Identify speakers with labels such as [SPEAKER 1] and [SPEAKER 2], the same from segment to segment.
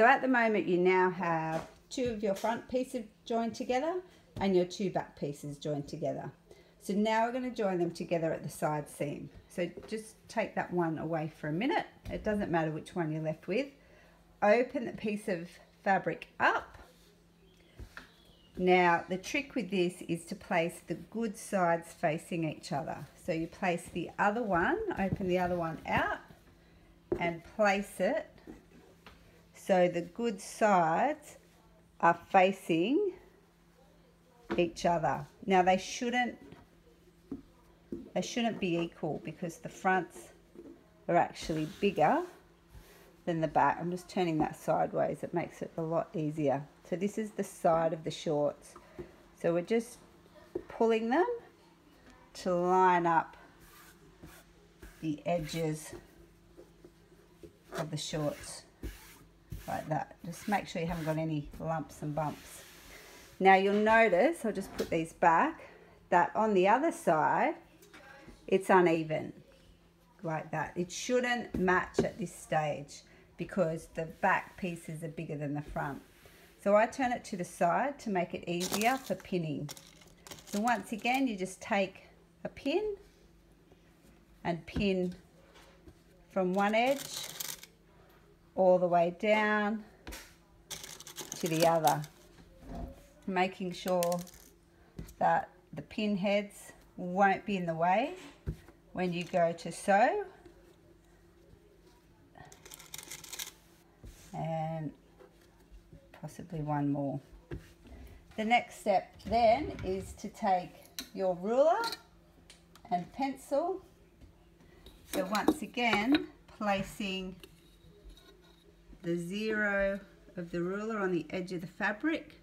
[SPEAKER 1] So at the moment you now have 2 of your front pieces joined together and your 2 back pieces joined together. So now we're going to join them together at the side seam. So just take that one away for a minute. It doesn't matter which one you're left with. Open the piece of fabric up. Now the trick with this is to place the good sides facing each other. So you place the other one, open the other one out and place it so the good sides are facing each other. Now they shouldn't be equal because the fronts are actually bigger than the back. I'm just turning that sideways, it makes it a lot easier. So this is the side of the shorts. So we're just pulling them to line up the edges of the shorts like that. Just make sure you haven't got any lumps and bumps. Now you'll notice, I'll just put these back, that on the other side it's uneven like that. It shouldn't match at this stage because the back pieces are bigger than the front. So I turn it to the side to make it easier for pinning. So once again you just take a pin and pin from one edge all the way down to the other, making sure that the pin heads won't be in the way when you go to sew. And possibly one more. The next step then is to take your ruler and pencil. So once again, placing the 0 of the ruler on the edge of the fabric,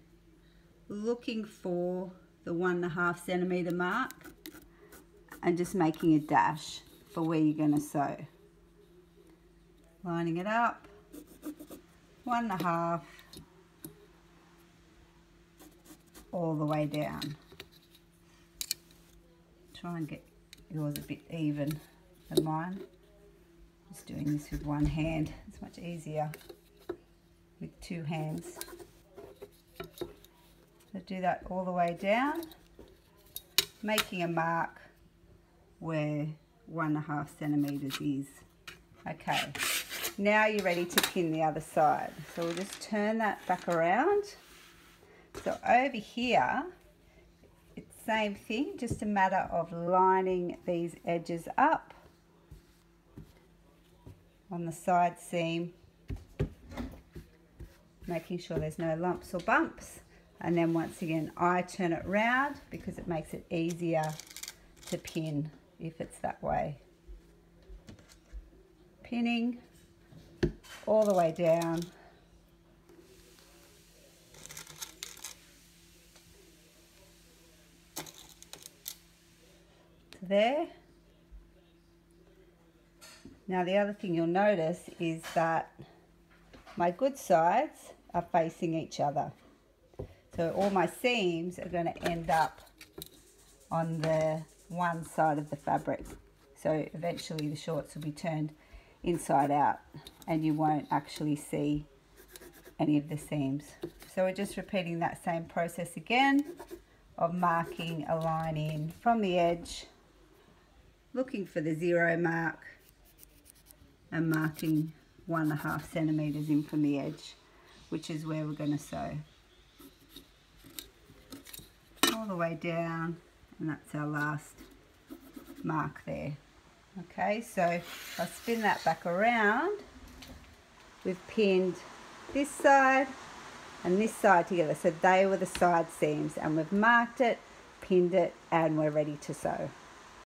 [SPEAKER 1] looking for the 1.5 centimeter mark and just making a dash for where you're going to sew. Lining it up, 1.5 all the way down. Try and get yours a bit even than mine. Just doing this with one hand, it's much easier with 2 hands. So do that all the way down, making a mark where 1.5 centimeters is. Okay, now you're ready to pin the other side. So we'll just turn that back around. So over here, it's the same thing, just a matter of lining these edges up on the side seam, making sure there's no lumps or bumps. And then once again, I turn it round because it makes it easier to pin if it's that way. Pinning all the way down. To there. Now the other thing you'll notice is that my good sides are facing each other. So all my seams are going to end up on the one side of the fabric. So eventually the shorts will be turned inside out and you won't actually see any of the seams. So we're just repeating that same process again of marking a line in from the edge, looking for the 0 mark and marking 1.5 centimeters in from the edge, which is where we're going to sew. All the way down, and that's our last mark there. Okay, so I'll spin that back around. We've pinned this side and this side together, so they were the side seams, and we've marked it, pinned it, and we're ready to sew.